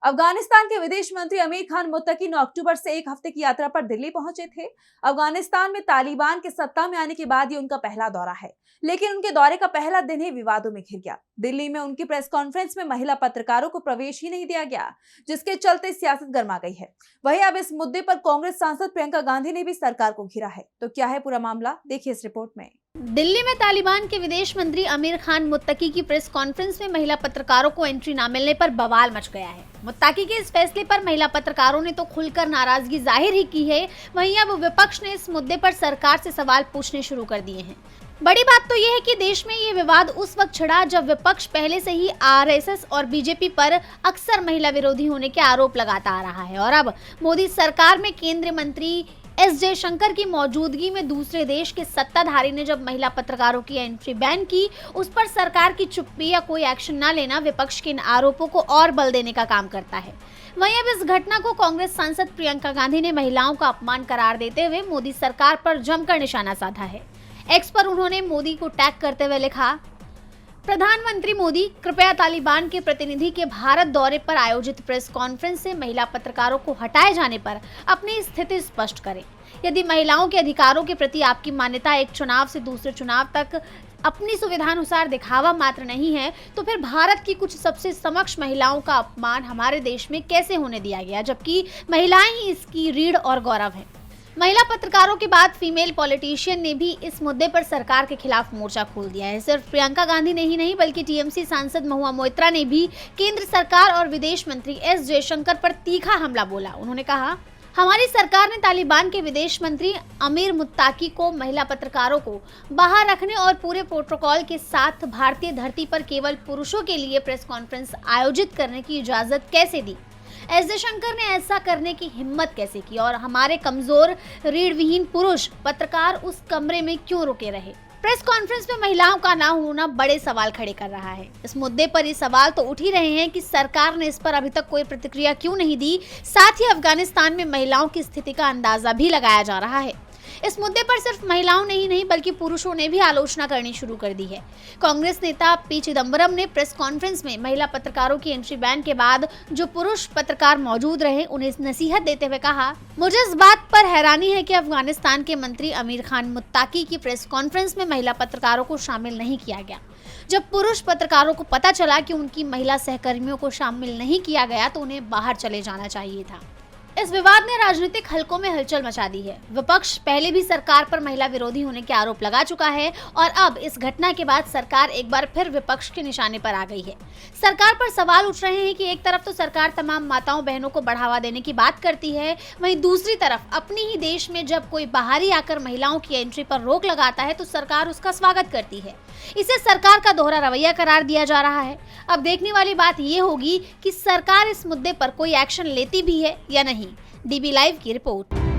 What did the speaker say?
अफगानिस्तान के विदेश मंत्री आमिर खान मुत्तकी 9 अक्टूबर से एक हफ्ते की यात्रा पर दिल्ली पहुंचे थे। अफगानिस्तान में तालिबान के सत्ता में आने के बाद ये उनका पहला दौरा है, लेकिन उनके दौरे का पहला दिन ही विवादों में घिर गया। दिल्ली में उनकी प्रेस कॉन्फ्रेंस में महिला पत्रकारों को प्रवेश ही नहीं दिया गया, जिसके चलते सियासत गर्मा गई है। वहीं अब इस मुद्दे पर कांग्रेस सांसद प्रियंका गांधी ने भी सरकार को घेरा है। तो क्या है पूरा मामला, देखिए इस रिपोर्ट में। दिल्ली में तालिबान के विदेश मंत्री आमिर खान मुत्तकी की प्रेस कॉन्फ्रेंस में महिला पत्रकारों को एंट्री न मिलने पर बवाल मच गया है। मुत्तकी के इस फैसले पर महिला पत्रकारों ने तो खुलकर नाराजगी जाहिर ही की है। वहीं अब विपक्ष ने इस मुद्दे पर सरकार से सवाल पूछने शुरू कर दिए हैं। बड़ी बात तो यह है कि देश में ये विवाद उस वक्त छिड़ा जब विपक्ष पहले से ही आरएसएस और बीजेपी पर अक्सर महिला विरोधी होने के आरोप लगाता आ रहा है, और अब मोदी सरकार में केंद्रीय मंत्री एस जयशंकर की मौजूदगी में दूसरे देश के सत्ताधारी ने जब महिला पत्रकारों की एंट्री बैन की, उस पर सरकार की चुप्पी या कोई एक्शन न लेना विपक्ष के इन आरोपों को और बल देने का काम करता है। वहीं अब इस घटना को कांग्रेस सांसद प्रियंका गांधी ने महिलाओं का अपमान करार देते हुए मोदी सरकार पर जमकर निशाना साधा है। एक्स पर उन्होंने मोदी को टैग करते हुए लिखा, प्रधानमंत्री मोदी, कृपया तालिबान के प्रतिनिधि के भारत दौरे पर आयोजित प्रेस कॉन्फ्रेंस से महिला पत्रकारों को हटाए जाने पर अपनी स्थिति स्पष्ट करें। यदि महिलाओं के अधिकारों के प्रति आपकी मान्यता एक चुनाव से दूसरे चुनाव तक अपनी सुविधानुसार दिखावा मात्र नहीं है, तो फिर भारत की कुछ सबसे समक्ष महिलाओं का अपमान हमारे देश में कैसे होने दिया गया, जबकि महिलाएं ही इसकी रीढ़ और गौरव हैं। महिला पत्रकारों के बाद फीमेल पॉलिटिशियन ने भी इस मुद्दे पर सरकार के खिलाफ मोर्चा खोल दिया है। सिर्फ प्रियंका गांधी ने ही नहीं, बल्कि टीएमसी सांसद महुआ मोइत्रा ने भी केंद्र सरकार और विदेश मंत्री एस जयशंकर पर तीखा हमला बोला। उन्होंने कहा, हमारी सरकार ने तालिबान के विदेश मंत्री आमिर मुत्तकी को महिला पत्रकारों को बाहर रखने और पूरे प्रोटोकॉल के साथ भारतीय धरती पर केवल पुरुषों के लिए प्रेस कॉन्फ्रेंस आयोजित करने की इजाजत कैसे दी? एस जयशंकर ने ऐसा करने की हिम्मत कैसे की, और हमारे कमजोर रीढ़ विहीन पुरुष पत्रकार उस कमरे में क्यों रुके रहे? प्रेस कॉन्फ्रेंस में महिलाओं का ना होना बड़े सवाल खड़े कर रहा है। इस मुद्दे पर ये सवाल तो उठ ही रहे हैं कि सरकार ने इस पर अभी तक कोई प्रतिक्रिया क्यों नहीं दी। साथ ही अफगानिस्तान में महिलाओं की स्थिति का अंदाजा भी लगाया जा रहा है। इस मुद्दे पर सिर्फ महिलाओं ने ही नहीं, बल्कि पुरुषों ने भी आलोचना करनी शुरू कर दी है। कांग्रेस नेता पी चिदम्बरम ने प्रेस कॉन्फ्रेंस में महिला पत्रकारों की एंट्री बैन के बाद जो पुरुष पत्रकार मौजूद रहे, उन्हें नसीहत देते हुए कहा, मुझे इस बात पर हैरानी है कि अफगानिस्तान के मंत्री आमिर खान मुत्तकी की प्रेस कॉन्फ्रेंस में महिला पत्रकारों को शामिल नहीं किया गया। जब पुरुष पत्रकारों को पता चला कि उनकी महिला सहकर्मियों को शामिल नहीं किया गया, तो उन्हें बाहर चले जाना चाहिए था। इस विवाद ने राजनीतिक हलकों में हलचल मचा दी है। विपक्ष पहले भी सरकार पर महिला विरोधी होने के आरोप लगा चुका है, और अब इस घटना के बाद सरकार एक बार फिर विपक्ष के निशाने पर आ गई है। सरकार पर सवाल उठ रहे हैं कि एक तरफ तो सरकार तमाम माताओं बहनों को बढ़ावा देने की बात करती है, वहीं दूसरी तरफ अपनी ही देश में जब कोई बाहरी आकर महिलाओं की एंट्री पर रोक लगाता है तो सरकार उसका स्वागत करती है। इसे सरकार का दोहरा रवैया करार दिया जा रहा है। अब देखने वाली बात ये होगी कि सरकार इस मुद्दे पर कोई एक्शन लेती भी है या नहीं। डीबी लाइव की रिपोर्ट।